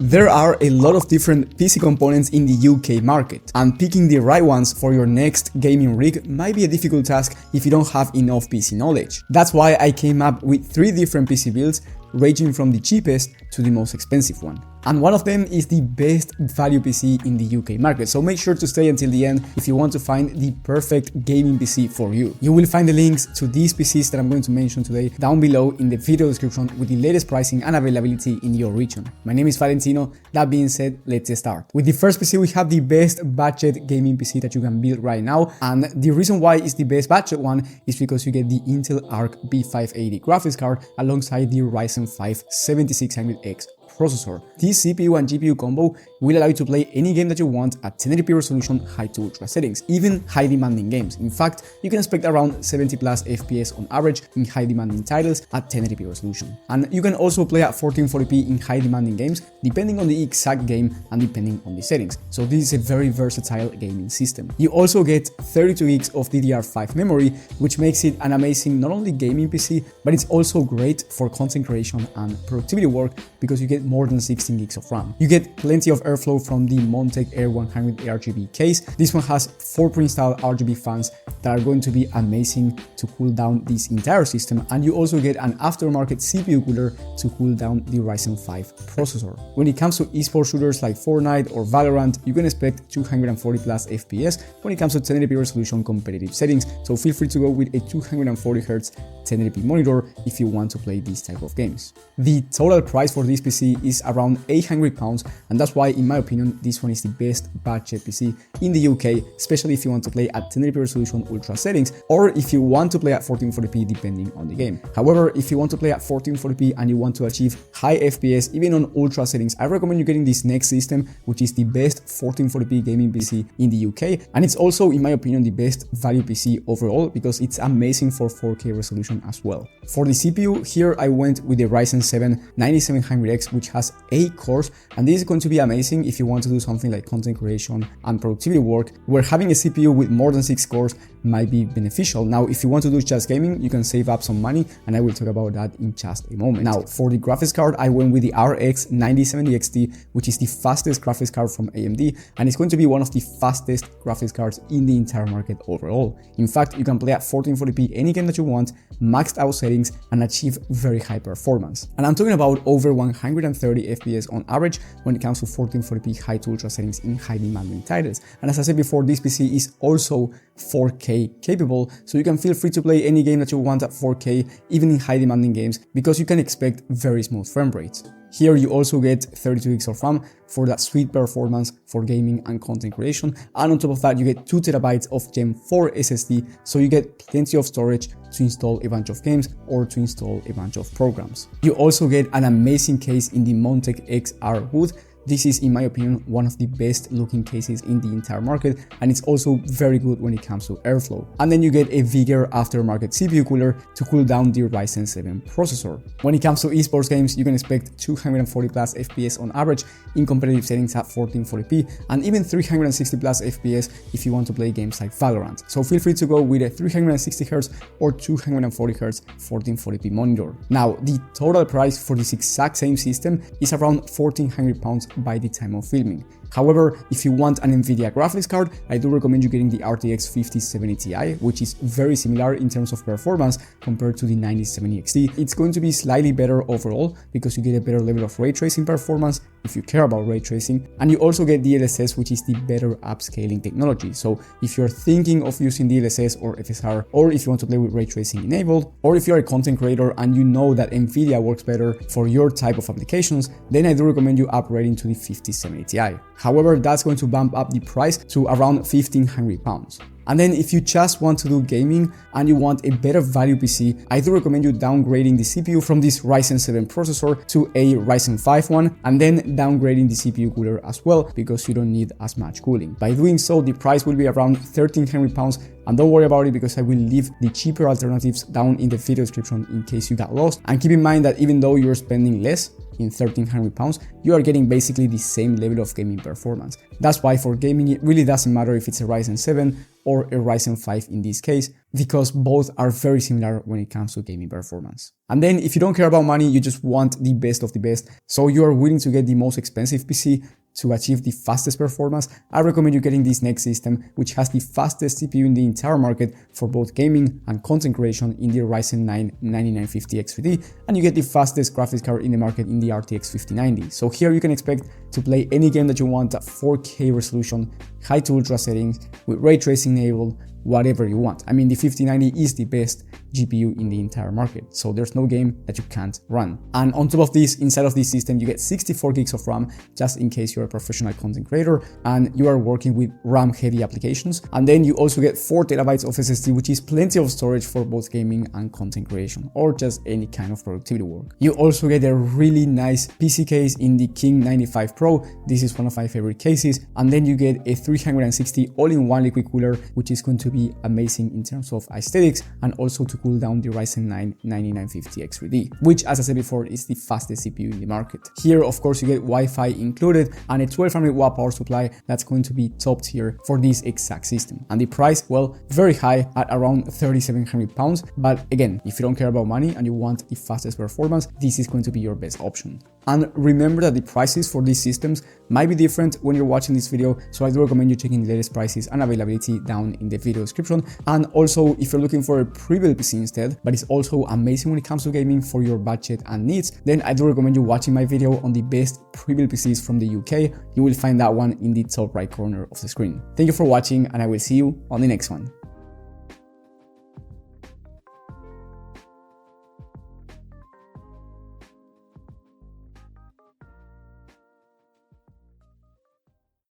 There are a lot of different PC components in the UK market, and picking the right ones for your next gaming rig might be a difficult task if you don't have enough PC knowledge. That's why I came up with 3 different PC builds, ranging from the cheapest to the most expensive one. And one of them is the best value PC in the UK market, so make sure to stay until the end if you want to find the perfect gaming PC for you. You will find the links to these PCs that I'm going to mention today down below in the video description with the latest pricing and availability in your region. My name is Valentino. That being said, let's start. With the first PC, we have the best budget gaming PC that you can build right now, and the reason why it's the best budget one is because you get the Intel Arc B580 graphics card alongside the Ryzen 5 7600X processor. This CPU and GPU combo will allow you to play any game that you want at 1080p resolution, high to ultra settings, even high demanding games. In fact, you can expect around 70 plus FPS on average in high demanding titles at 1080p resolution. And you can also play at 1440p in high demanding games, depending on the exact game and depending on the settings. So this is a very versatile gaming system. You also get 32 gigs of DDR5 memory, which makes it an amazing not only gaming PC, but it's also great for content creation and productivity work because you get more than 16 gigs of RAM. You get plenty of airflow from the Montec Air 100 RGB case. This one has 4 pre-installed RGB fans that are going to be amazing to cool down this entire system, and you also get an aftermarket CPU cooler to cool down the Ryzen 5 processor. When it comes to esports shooters like Fortnite or Valorant, you can expect 240 plus FPS when it comes to 1080p resolution competitive settings, so feel free to go with a 240Hz 1080p monitor if you want to play these type of games. The total price for this PC is around £800, and that's why, in my opinion, this one is the best budget PC in the UK, especially if you want to play at 1080p resolution ultra settings, or if you want to play at 1440p depending on the game. However, if you want to play at 1440p and you want to achieve high FPS even on ultra settings, I recommend you getting this next system, which is the best 1440p gaming PC in the UK, and it's also, in my opinion, the best value PC overall because it's amazing for 4K resolution as well. For the CPU, here I went with the Ryzen 7 9700X, which has 8 cores, and this is going to be amazing if you want to do something like content creation and productivity work, where having a CPU with more than 6 cores might be beneficial. Now, if you want to do just gaming, you can save up some money, and I will talk about that in just a moment. Now, for the graphics card, I went with the RX 9070 XT, which is the fastest graphics card from AMD, and it's going to be one of the fastest graphics cards in the entire market overall. In fact, you can play at 1440p any game that you want, maxed out settings, and achieve very high performance. And I'm talking about over 130 FPS on average when it comes to 1440p high to ultra settings in high demanding titles. And as I said before, this PC is also 4K capable, so you can feel free to play any game that you want at 4K, even in high demanding games, because you can expect very smooth frame rates. Here you also get 32 gigs of RAM for that sweet performance for gaming and content creation, and on top of that you get 2TB of Gen 4 SSD, so you get plenty of storage to install a bunch of games or to install a bunch of programs. You also get an amazing case in the Montec XR hood. This is, in my opinion, one of the best looking cases in the entire market, and it's also very good when it comes to airflow. And then you get a bigger aftermarket CPU cooler to cool down the Ryzen 7 processor. When it comes to esports games, you can expect 240 plus FPS on average in competitive settings at 1440p, and even 360 plus FPS if you want to play games like Valorant. So feel free to go with a 360Hz or 240Hz 1440p monitor. Now, the total price for this exact same system is around £1,400 by the time of filming. However, if you want an Nvidia graphics card, I do recommend you getting the RTX 5070 Ti, which is very similar in terms of performance compared to the 9070 XT. It's going to be slightly better overall because you get a better level of ray tracing performance if you care about ray tracing, and you also get DLSS, which is the better upscaling technology. So if you're thinking of using DLSS or FSR, or if you want to play with ray tracing enabled, or if you're a content creator and you know that Nvidia works better for your type of applications, then I do recommend you upgrading to the 5070 Ti. However, that's going to bump up the price to around £1,500. And then if you just want to do gaming and you want a better value PC, I do recommend you downgrading the CPU from this Ryzen 7 processor to a Ryzen 5 one, and then downgrading the CPU cooler as well because you don't need as much cooling. By doing so, the price will be around £1,300, and don't worry about it because I will leave the cheaper alternatives down in the video description in case you got lost. And keep in mind that even though you're spending less, in £1,300, you are getting basically the same level of gaming performance. That's why for gaming it really doesn't matter if it's a Ryzen 7 or a Ryzen 5 in this case, because both are very similar when it comes to gaming performance. And then if you don't care about money, you just want the best of the best, so you are willing to get the most expensive PC to achieve the fastest performance, I recommend you getting this next system, which has the fastest CPU in the entire market for both gaming and content creation in the Ryzen 9 9950X3D, and you get the fastest graphics card in the market in the RTX 5090. So here you can expect to play any game that you want at 4K resolution, high to ultra settings, with ray tracing enabled, whatever you want. I mean, the 5090 is the best GPU in the entire market, so there's no game that you can't run. And on top of this, inside of this system, you get 64 gigs of RAM, just in case you're a professional content creator and you are working with RAM heavy applications. And then you also get 4 TB of SSD, which is plenty of storage for both gaming and content creation, or just any kind of productivity work. You also get a really nice PC case in the King 95 Pro. This is one of my favorite cases. And then you get a 360 all-in-one liquid cooler, which is going to be amazing in terms of aesthetics and also to cool down the Ryzen 9 9950X3D, which, as I said before, is the fastest CPU in the market. Here, of course, you get Wi-Fi included and a 1200 watt power supply that's going to be top tier for this exact system. And the price, well, very high at around £3,700. But again, if you don't care about money and you want the fastest performance, this is going to be your best option. And remember that the prices for these systems might be different when you're watching this video, so I do recommend you checking the latest prices and availability down in the video description. And also, if you're looking for a pre-built PC instead, but it's also amazing when it comes to gaming for your budget and needs, then I do recommend you watching my video on the best pre-built PCs from the UK. You will find that one in the top right corner of the screen. Thank you for watching, and I will see you on the next one.